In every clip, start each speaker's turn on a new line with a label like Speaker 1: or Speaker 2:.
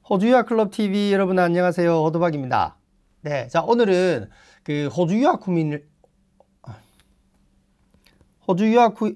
Speaker 1: 호주 유학 클럽 TV 여러분 안녕하세요. 호두박입니다. 네, 자 오늘은 그 호주 유학 국민을 호주 유학 구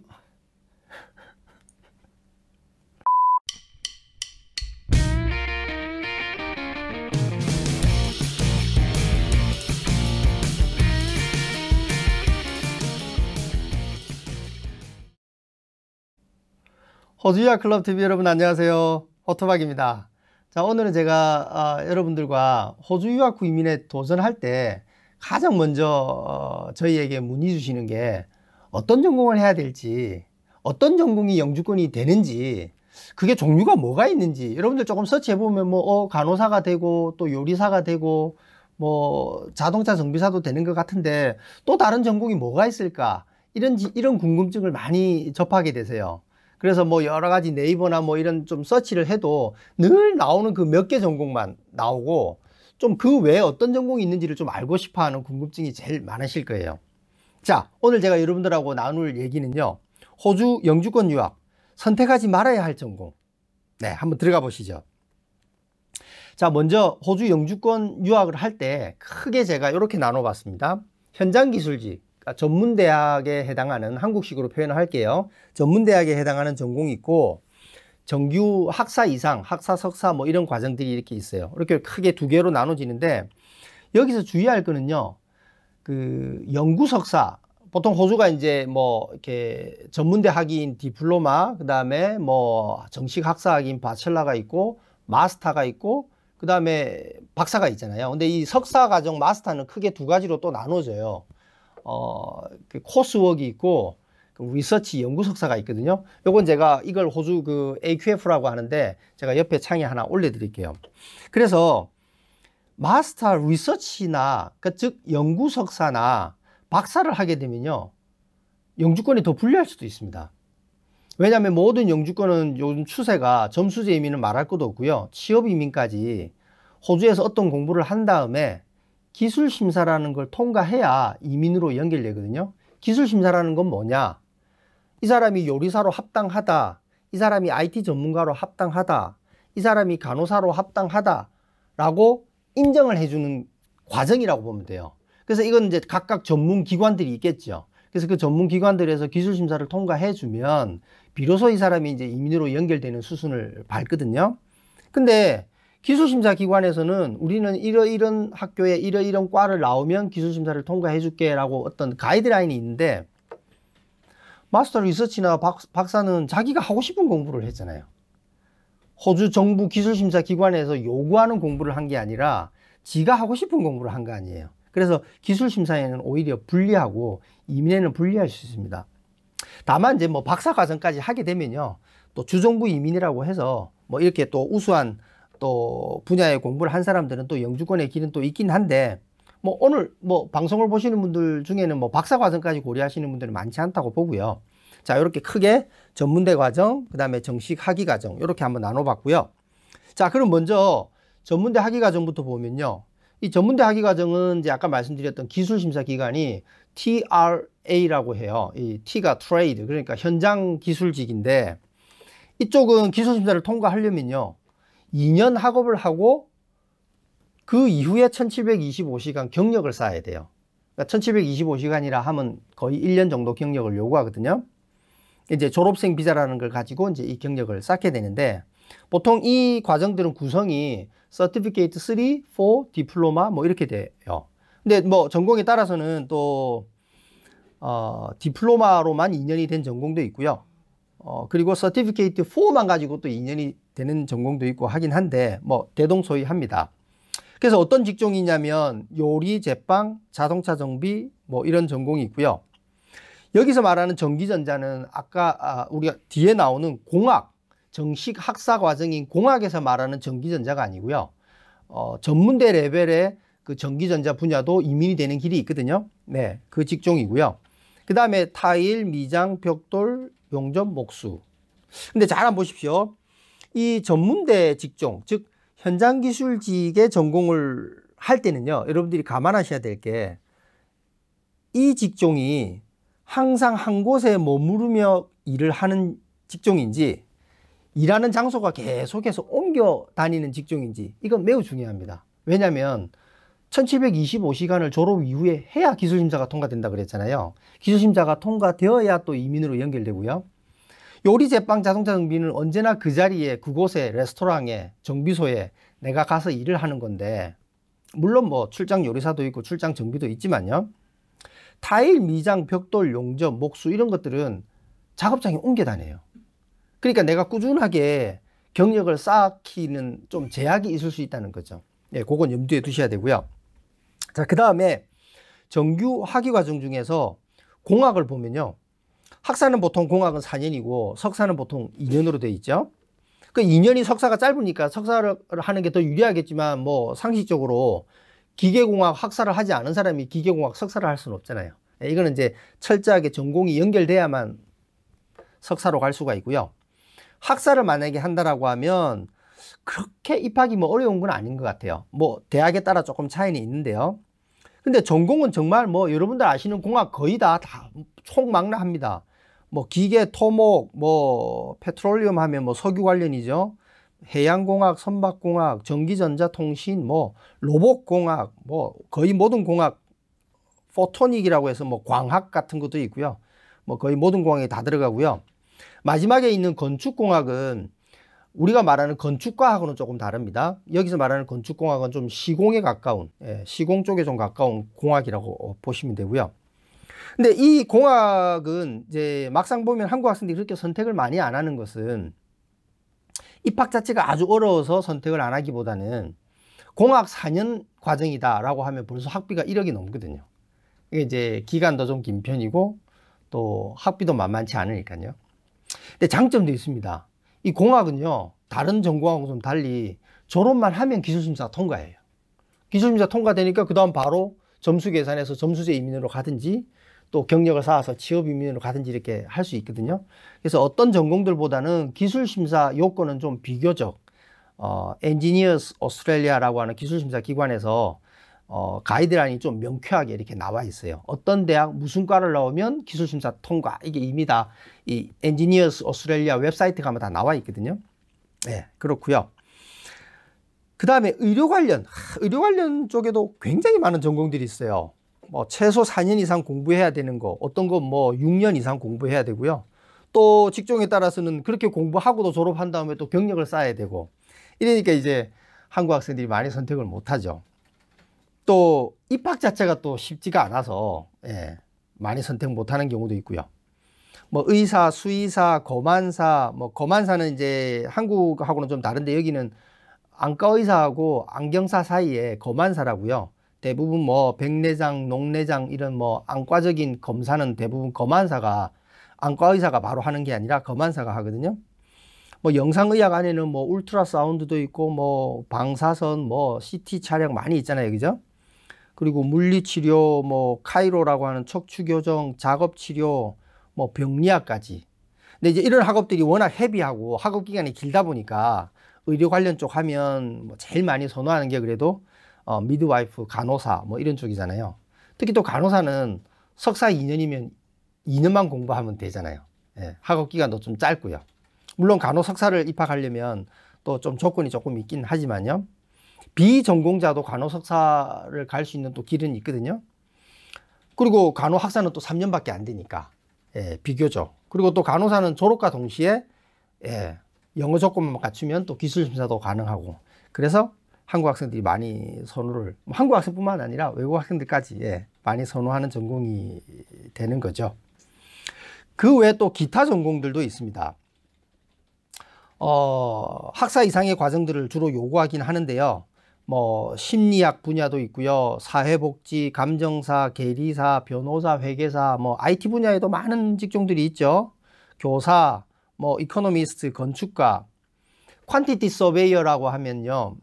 Speaker 1: 호주 유학 클럽 TV 여러분 안녕하세요. 호두박입니다. 자 오늘은 제가 여러분들과 호주 유학 후 이민에 도전할 때 가장 먼저 저희에게 문의 주시는 게 어떤 전공을 해야 될지, 어떤 전공이 영주권이 되는지, 그게 종류가 뭐가 있는지 여러분들 조금 서치해 보면 뭐 간호사가 되고 또 요리사가 되고 뭐 자동차 정비사도 되는 것 같은데 또 다른 전공이 뭐가 있을까, 이런 궁금증을 많이 접하게 되세요. 그래서 뭐 여러 가지 네이버나 뭐 이런 좀 서치를 해도 늘 나오는 그 몇 개 전공만 나오고 좀 그 외에 어떤 전공이 있는지를 좀 알고 싶어 하는 궁금증이 제일 많으실 거예요. 자, 오늘 제가 여러분들하고 나눌 얘기는요, 호주 영주권 유학 선택하지 말아야 할 전공. 네, 한번 들어가 보시죠. 자, 먼저 호주 영주권 유학을 할 때 크게 제가 이렇게 나눠 봤습니다. 현장 기술직, 그러니까 전문대학에 해당하는, 한국식으로 표현을 할게요. 전문대학에 해당하는 전공이 있고, 정규 학사 이상, 학사, 석사 뭐 이런 과정들이 이렇게 있어요. 이렇게 크게 두 개로 나눠지는데, 여기서 주의할 거는요, 그 연구 석사, 보통 호주가 이제 뭐 이렇게 전문대 학위인 디플로마, 그 다음에 뭐 정식 학사 학위인 바첼러가 있고, 마스터가 있고, 그 다음에 박사가 있잖아요. 근데 이 석사 과정 마스터는 크게 두 가지로 또 나눠져요. 그 코스웍이 있고 그 리서치 연구 석사가 있거든요. 요건 제가 이걸 호주 그 AQF라고 하는데 제가 옆에 창에 하나 올려드릴게요. 그래서 마스터 리서치나 즉 연구 석사나 박사를 하게 되면요, 영주권이 더 불리할 수도 있습니다. 왜냐하면 모든 영주권은 요즘 추세가 점수제 이민은 말할 것도 없고요, 취업 이민까지 호주에서 어떤 공부를 한 다음에 기술심사라는 걸 통과해야 이민으로 연결되거든요. 기술심사라는 건 뭐냐? 이 사람이 요리사로 합당하다, 이 사람이 IT 전문가로 합당하다, 이 사람이 간호사로 합당하다 라고 인정을 해주는 과정이라고 보면 돼요. 그래서 이건 이제 각각 전문 기관들이 있겠죠. 그래서 그 전문 기관들에서 기술심사를 통과해 주면 비로소 이 사람이 이제 이민으로 연결되는 수순을 밟거든요. 근데 기술심사 기관에서는 우리는 이런 학교에 이런 과를 나오면 기술심사를 통과해 줄게 라고 어떤 가이드라인이 있는데, 마스터 리서치나 박사는 자기가 하고 싶은 공부를 했잖아요. 호주 정부 기술심사 기관에서 요구하는 공부를 한 게 아니라 지가 하고 싶은 공부를 한 거 아니에요. 그래서 기술심사에는 오히려 불리하고 이민에는 불리할 수 있습니다. 다만 이제 뭐 박사 과정까지 하게 되면요, 또 주정부 이민이라고 해서 뭐 이렇게 또 우수한 또 분야의 공부를 한 사람들은 또 영주권의 길은 또 있긴 한데, 뭐 오늘 뭐 방송을 보시는 분들 중에는 뭐 박사 과정까지 고려하시는 분들은 많지 않다고 보고요. 자, 이렇게 크게 전문대 과정, 그 다음에 정식 학위 과정 이렇게 한번 나눠봤고요. 자, 그럼 먼저 전문대 학위 과정부터 보면요, 이 전문대 학위 과정은 이제 아까 말씀드렸던 기술심사 기관이 TRA라고 해요. 이 T가 트레이드, 그러니까 현장 기술직인데, 이쪽은 기술심사를 통과하려면요 2년 학업을 하고 그 이후에 1725시간 경력을 쌓아야 돼요. 그러니까 1725시간이라 하면 거의 1년 정도 경력을 요구하거든요. 이제 졸업생 비자라는 걸 가지고 이제 이 경력을 쌓게 되는데, 보통 이 과정들은 구성이 서티피케이트 3, 4, 디플로마 뭐 이렇게 돼요. 근데 뭐 전공에 따라서는 또 디플로마로만 2년이 된 전공도 있고요. 그리고 서티피케이트 4만 가지고 또 2년이 되는 전공도 있고 하긴 한데 뭐 대동소이합니다. 그래서 어떤 직종이냐면 요리, 제빵, 자동차 정비 뭐 이런 전공이 있고요. 여기서 말하는 전기전자는 아까 우리가 뒤에 나오는 공학, 정식 학사 과정인 공학에서 말하는 전기전자가 아니고요. 전문대 레벨의 그 전기전자 분야도 이민이 되는 길이 있거든요. 네, 그 직종이고요. 그 다음에 타일, 미장, 벽돌, 용접, 목수. 근데 잘 한번 보십시오. 이 전문대 직종, 즉 현장 기술직의 전공을 할 때는요, 여러분들이 감안하셔야 될 게, 이 직종이 항상 한 곳에 머무르며 일을 하는 직종인지 일하는 장소가 계속해서 옮겨 다니는 직종인지 이건 매우 중요합니다. 왜냐하면 1725시간을 졸업 이후에 해야 기술심사가 통과된다 그랬잖아요. 기술심사가 통과되어야 또 이민으로 연결되고요. 요리, 제빵, 자동차 정비는 언제나 그 자리에, 그곳에, 레스토랑에, 정비소에 내가 가서 일을 하는 건데, 물론 뭐 출장 요리사도 있고 출장 정비도 있지만요. 타일, 미장, 벽돌, 용접, 목수 이런 것들은 작업장에 옮겨 다녀요. 그러니까 내가 꾸준하게 경력을 쌓기는 좀 제약이 있을 수 있다는 거죠. 예, 그건 염두에 두셔야 되고요. 자, 그 다음에 정규 학위 과정 중에서 공학을 보면요. 학사는 보통 공학은 4년이고 석사는 보통 2년으로 되어 있죠. 그 2년이 석사가 짧으니까 석사를 하는 게 더 유리하겠지만 뭐 상식적으로 기계공학 학사를 하지 않은 사람이 기계공학 석사를 할 수는 없잖아요. 이거는 이제 철저하게 전공이 연결돼야만 석사로 갈 수가 있고요. 학사를 만약에 한다라고 하면 그렇게 입학이 뭐 어려운 건 아닌 것 같아요. 뭐 대학에 따라 조금 차이는 있는데요. 근데 전공은 정말 뭐 여러분들 아시는 공학 거의 다 총망라합니다. 뭐 기계, 토목, 뭐 페트롤리움 하면 뭐 석유 관련이죠. 해양공학, 선박공학, 전기전자통신, 뭐 로봇공학, 뭐 거의 모든 공학, 포토닉이라고 해서 뭐 광학 같은 것도 있고요. 뭐 거의 모든 공학이 다 들어가고요. 마지막에 있는 건축공학은 우리가 말하는 건축과학은 조금 다릅니다. 여기서 말하는 건축공학은 좀 시공에 가까운, 시공 쪽에 좀 가까운 공학이라고 보시면 되고요. 근데 이 공학은 이제 막상 보면 한국 학생들이 그렇게 선택을 많이 안 하는 것은 입학 자체가 아주 어려워서 선택을 안 하기보다는 공학 4년 과정이다라고 하면 벌써 학비가 1억이 넘거든요. 이게 이제 기간도 좀 긴 편이고 또 학비도 만만치 않으니까요. 근데 장점도 있습니다. 이 공학은요, 다른 전공하고 좀 달리 졸업만 하면 기술심사 통과예요. 기술심사 통과되니까 그 다음 바로 점수 계산해서 점수제 이민으로 가든지 또 경력을 쌓아서 취업 이민으로 가든지 이렇게 할 수 있거든요. 그래서 어떤 전공들보다는 기술심사 요건은 좀 비교적 엔지니어스 오스트레일리아라고 하는 기술심사 기관에서 가이드라인이 좀 명쾌하게 이렇게 나와 있어요. 어떤 대학 무슨 과를 나오면 기술심사 통과, 이게 이미 다 이 엔지니어스 오스트레일리아 웹사이트 가면 다 나와 있거든요. 네, 그렇고요. 그 다음에 의료 관련 쪽에도 굉장히 많은 전공들이 있어요. 뭐 최소 4년 이상 공부해야 되는 거, 어떤 건 뭐 6년 이상 공부해야 되고요. 또 직종에 따라서는 그렇게 공부하고도 졸업한 다음에 또 경력을 쌓아야 되고, 이러니까 이제 한국 학생들이 많이 선택을 못 하죠. 또 입학 자체가 또 쉽지가 않아서 많이 선택 못하는 경우도 있고요. 뭐 의사, 수의사, 검안사, 뭐 검안사는 이제 한국하고는 좀 다른데 여기는 안과 의사하고 안경사 사이에 검안사라고요. 대부분 뭐 백내장, 녹내장 이런 뭐 안과적인 검사는 대부분 검안사가, 안과 의사가 바로 하는 게 아니라 검안사가 하거든요. 뭐 영상의학 안에는 뭐 울트라사운드도 있고 뭐 방사선, 뭐 CT 촬영 많이 있잖아요, 그죠? 그리고 물리치료, 뭐 카이로라고 하는 척추교정, 작업치료, 뭐 병리학까지. 근데 이제 이런 학업들이 워낙 헤비하고 학업 기간이 길다 보니까 의료 관련 쪽 하면 뭐 제일 많이 선호하는 게 그래도 미드와이프, 간호사 뭐 이런 쪽이잖아요. 특히 또 간호사는 석사 2년이면 2년만 공부하면 되잖아요. 학업 기간도 좀 짧고요. 물론 간호석사를 입학하려면 또 좀 조건이 조금 있긴 하지만요. 비전공자도 간호석사를 갈 수 있는 또 길은 있거든요. 그리고 간호학사는 또 3년밖에 안 되니까 비교적. 그리고 또 간호사는 졸업과 동시에 영어 조건만 갖추면 또 기술심사도 가능하고. 그래서 한국 학생들이 많이 선호를, 한국 학생뿐만 아니라 외국 학생들까지 많이 선호하는 전공이 되는 거죠. 그 외에 또 기타 전공들도 있습니다. 학사 이상의 과정들을 주로 요구하긴 하는데요. 뭐 심리학 분야도 있고요. 사회복지, 감정사, 계리사, 변호사, 회계사, 뭐 IT 분야에도 많은 직종들이 있죠. 교사, 뭐 이코노미스트, 건축가, 퀀티티 서베이어라고 하면요.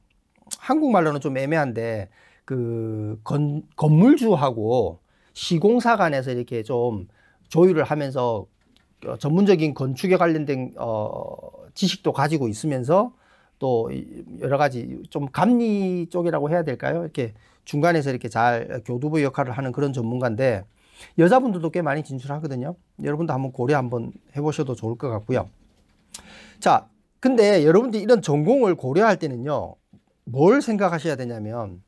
Speaker 1: 한국말로는 좀 애매한데 그 건물주하고 시공사 간에서 이렇게 좀 조율을 하면서 전문적인 건축에 관련된 지식도 가지고 있으면서 또 여러 가지 좀 감리 쪽이라고 해야 될까요? 이렇게 중간에서 이렇게 잘 교두보 역할을 하는 그런 전문가인데 여자분들도 꽤 많이 진출하거든요. 여러분도 한번 고려 한번 해보셔도 좋을 것 같고요. 자, 근데 여러분들이 이런 전공을 고려할 때는요, 뭘 생각하셔야 되냐면,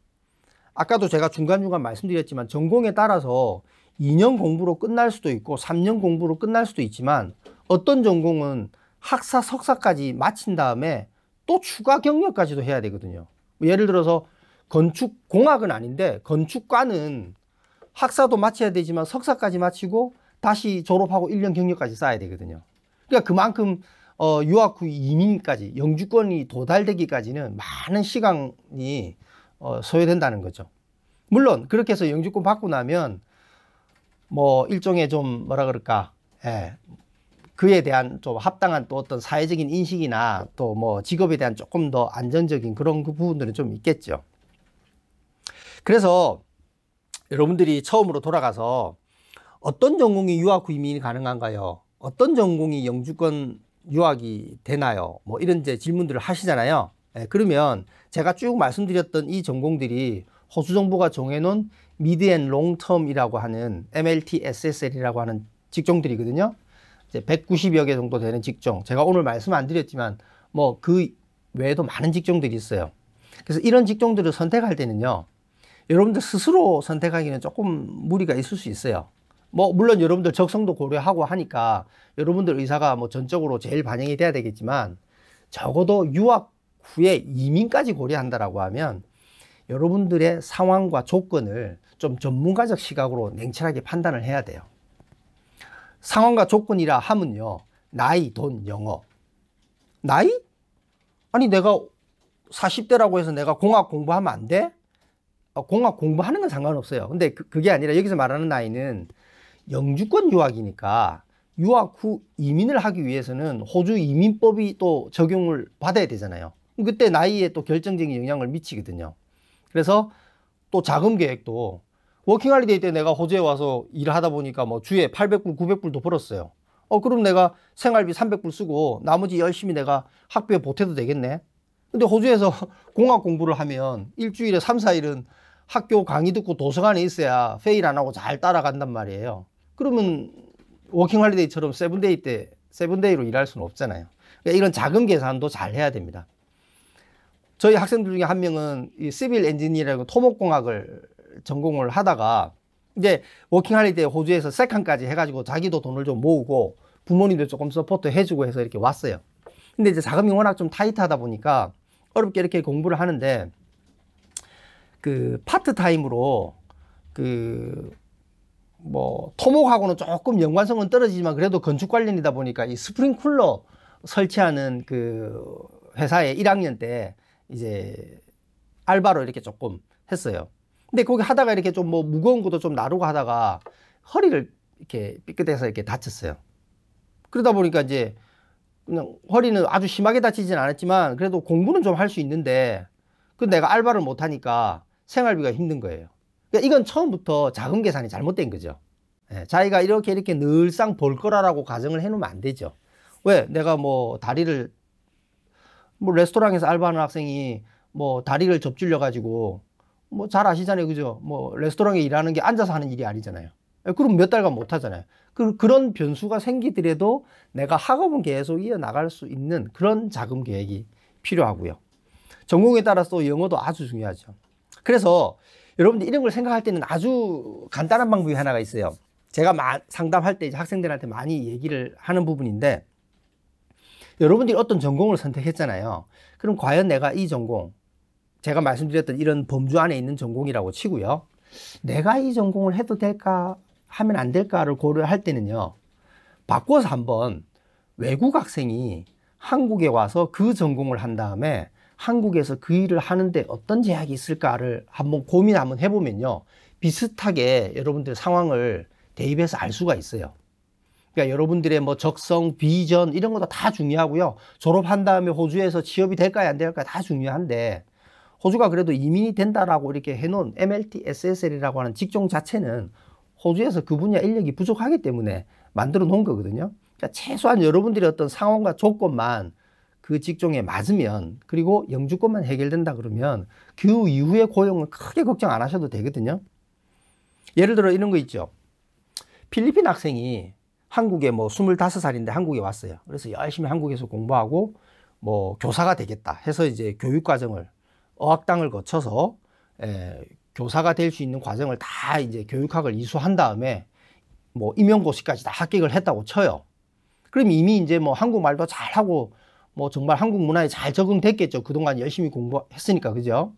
Speaker 1: 아까도 제가 중간중간 말씀드렸지만 전공에 따라서 2년 공부로 끝날 수도 있고 3년 공부로 끝날 수도 있지만, 어떤 전공은 학사, 석사까지 마친 다음에 또 추가 경력까지도 해야 되거든요. 예를 들어서 건축공학은 아닌데 건축과는 학사도 마쳐야 되지만 석사까지 마치고 다시 졸업하고 1년 경력까지 쌓아야 되거든요. 그러니까 그만큼 유학 후 이민까지, 영주권이 도달되기까지는 많은 시간이 소요된다는 거죠. 물론 그렇게 해서 영주권 받고 나면 뭐 일종의 좀 뭐라 그럴까, 그에 대한 좀 합당한 또 어떤 사회적인 인식이나 또 뭐 직업에 대한 조금 더 안정적인 그런 그 부분들은 좀 있겠죠. 그래서 여러분들이 처음으로 돌아가서 어떤 전공이 유학 후 이민이 가능한가요? 어떤 전공이 영주권 유학이 되나요? 뭐 이런 이제 질문들을 하시잖아요. 그러면 제가 쭉 말씀드렸던 이 전공들이 호주 정부가 정해놓은 미드 앤 롱텀이라고 하는 MLT, SSL이라고 하는 직종들이거든요. 이제 190여 개 정도 되는 직종. 제가 오늘 말씀 안 드렸지만 뭐 그 외에도 많은 직종들이 있어요. 그래서 이런 직종들을 선택할 때는요, 여러분들 스스로 선택하기는 조금 무리가 있을 수 있어요. 뭐 물론 여러분들 적성도 고려하고 하니까 여러분들 의사가 뭐 전적으로 제일 반영이 돼야 되겠지만, 적어도 유학 후에 이민까지 고려한다라고 하면 여러분들의 상황과 조건을 좀 전문가적 시각으로 냉철하게 판단을 해야 돼요. 상황과 조건이라 하면요, 나이, 돈, 영어. 나이? 아니 내가 40대라고 해서 내가 공학 공부하면 안 돼? 공학 공부하는 건 상관없어요. 근데 그게 아니라 여기서 말하는 나이는 영주권 유학이니까 유학 후 이민을 하기 위해서는 호주 이민법이 또 적용을 받아야 되잖아요. 그때 나이에 또 결정적인 영향을 미치거든요. 그래서 또 자금 계획도, 워킹홀리데이 때 내가 호주에 와서 일을 하다 보니까 뭐 주에 800불, 900불도 벌었어요. 그럼 내가 생활비 300불 쓰고 나머지 열심히 내가 학비에 보태도 되겠네. 근데 호주에서 공학 공부를 하면 일주일에 3, 4일은 학교 강의 듣고 도서관에 있어야 페일 안 하고 잘 따라간단 말이에요. 그러면 워킹홀리데이처럼 세븐데이로 일할 수는 없잖아요. 그러니까 이런 자금 계산도 잘 해야 됩니다. 저희 학생들 중에 한 명은 이 시빌 엔지니어라고 토목공학을 전공을 하다가 이제 워킹홀리데이 호주에서 세컨까지 해가지고 자기도 돈을 좀 모으고 부모님도 조금 서포트 해주고 해서 이렇게 왔어요. 근데 이제 자금이 워낙 좀 타이트하다 보니까 어렵게 이렇게 공부를 하는데, 그 파트타임으로 그 뭐 토목하고는 조금 연관성은 떨어지지만 그래도 건축 관련이다 보니까 이 스프링쿨러 설치하는 그 회사에 1학년 때 이제 알바로 이렇게 조금 했어요. 근데 거기 하다가 이렇게 좀 뭐 무거운 것도 좀 나르고 하다가 허리를 이렇게 삐끗해서 이렇게 다쳤어요. 그러다 보니까 이제 그냥 허리는 아주 심하게 다치진 않았지만 그래도 공부는 좀 할 수 있는데, 그 내가 알바를 못 하니까 생활비가 힘든 거예요. 그러니까 이건 처음부터 자금 계산이 잘못된 거죠. 자기가 이렇게 늘상 벌 거라고 가정을 해놓으면 안 되죠. 왜? 내가 뭐 다리를, 뭐 레스토랑에서 알바하는 학생이 뭐 다리를 접질려 가지고 뭐 잘 아시잖아요, 그죠? 뭐 레스토랑에 일하는 게 앉아서 하는 일이 아니잖아요. 그럼 몇 달간 못 하잖아요. 그런 변수가 생기더라도 내가 학업은 계속 이어나갈 수 있는 그런 자금 계획이 필요하고요. 전공에 따라서 영어도 아주 중요하죠. 그래서 여러분들 이런 걸 생각할 때는 아주 간단한 방법이 하나가 있어요. 제가 상담할 때 이제 학생들한테 많이 얘기를 하는 부분인데, 여러분들이 어떤 전공을 선택했잖아요. 그럼 과연 내가 이 전공, 제가 말씀드렸던 이런 범주 안에 있는 전공이라고 치고요, 내가 이 전공을 해도 될까 하면 안 될까를 고려할 때는요, 바꿔서 한번 외국 학생이 한국에 와서 그 전공을 한 다음에 한국에서 그 일을 하는데 어떤 제약이 있을까를 한번 고민 한번 해보면요, 비슷하게 여러분들 상황을 대입해서 알 수가 있어요. 그러니까 여러분들의 뭐 적성, 비전 이런 것도 다 중요하고요. 졸업한 다음에 호주에서 취업이 될까요, 안 될까요 다 중요한데, 호주가 그래도 이민이 된다라고 이렇게 해놓은 MLT, SSL이라고 하는 직종 자체는 호주에서 그 분야 인력이 부족하기 때문에 만들어 놓은 거거든요. 그러니까 최소한 여러분들의 어떤 상황과 조건만 그 직종에 맞으면, 그리고 영주권만 해결된다 그러면 그 이후의 고용은 크게 걱정 안 하셔도 되거든요. 예를 들어 이런 거 있죠. 필리핀 학생이 한국에 뭐 25살인데 한국에 왔어요. 그래서 열심히 한국에서 공부하고 뭐 교사가 되겠다 해서 이제 교육과정을 어학당을 거쳐서 교사가 될 수 있는 과정을 다 이제 교육학을 이수한 다음에 뭐 임용고시까지 다 합격을 했다고 쳐요. 그럼 이미 이제 뭐 한국말도 잘하고 뭐 정말 한국 문화에 잘 적응됐겠죠. 그동안 열심히 공부했으니까. 그죠?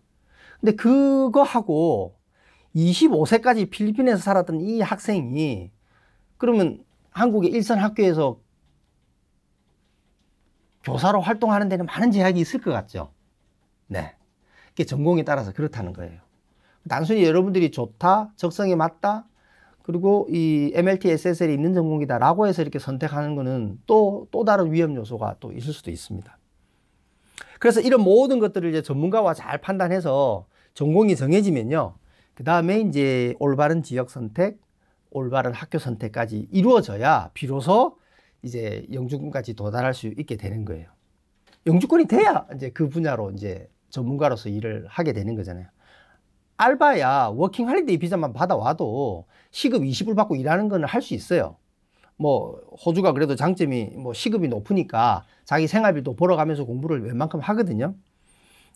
Speaker 1: 근데 그거 하고 25세까지 필리핀에서 살았던 이 학생이 그러면 한국의 일선 학교에서 교사로 활동하는 데는 많은 제약이 있을 것 같죠. 네. 그게 전공에 따라서 그렇다는 거예요. 단순히 여러분들이 좋다, 적성에 맞다, 그리고 이 MLT, SSL이 있는 전공이다 라고 해서 이렇게 선택하는 거는 또 다른 위험 요소가 또 있을 수도 있습니다. 그래서 이런 모든 것들을 이제 전문가와 잘 판단해서 전공이 정해지면요. 그 다음에 이제 올바른 지역 선택, 올바른 학교 선택까지 이루어져야 비로소 이제 영주권까지 도달할 수 있게 되는 거예요. 영주권이 돼야 이제 그 분야로 이제 전문가로서 일을 하게 되는 거잖아요. 알바야 워킹 할리데이 비자만 받아와도 시급 20불 받고 일하는 거는 할 수 있어요. 뭐 호주가 그래도 장점이 뭐 시급이 높으니까 자기 생활비도 벌어가면서 공부를 웬만큼 하거든요.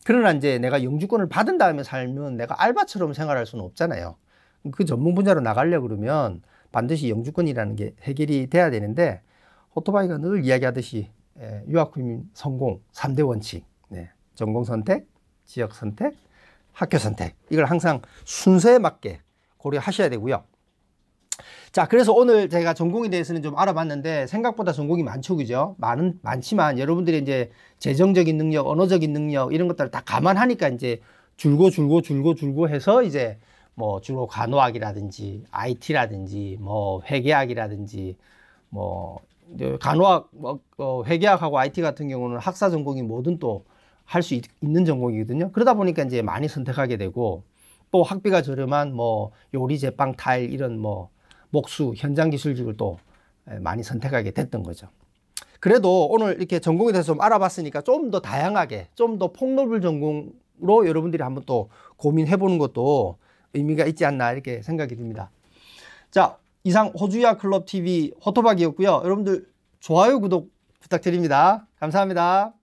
Speaker 1: 그러나 이제 내가 영주권을 받은 다음에 살면 내가 알바처럼 생활할 수는 없잖아요. 그 전문 분야로 나가려고 그러면 반드시 영주권이라는 게 해결이 돼야 되는데 오토바이가 늘 이야기하듯이 유학 후임 성공 3대 원칙, 전공 선택, 지역 선택, 학교 선택, 이걸 항상 순서에 맞게 고려하셔야 되고요. 자, 그래서 오늘 제가 전공에 대해서는 좀 알아봤는데 생각보다 전공이 많죠, 그죠? 많지만 여러분들이 이제 재정적인 능력, 언어적인 능력 이런 것들을 다 감안하니까 이제 줄고 해서 이제 뭐 주로 간호학이라든지 IT라든지 뭐 회계학이라든지 뭐 간호학, 회계학하고 IT 같은 경우는 학사 전공이 뭐든 또 할 수 있는 전공이거든요. 그러다 보니까 이제 많이 선택하게 되고 또 학비가 저렴한 뭐 요리, 제빵, 타일 이런 뭐 목수, 현장 기술직을 또 많이 선택하게 됐던 거죠. 그래도 오늘 이렇게 전공에 대해서 좀 알아봤으니까 좀 더 다양하게, 좀 더 폭넓은 전공으로 여러분들이 한번 또 고민해 보는 것도 의미가 있지 않나 이렇게 생각이 듭니다. 자, 이상 호주야 클럽 TV 호토박이었고요. 여러분들 좋아요, 구독 부탁드립니다. 감사합니다.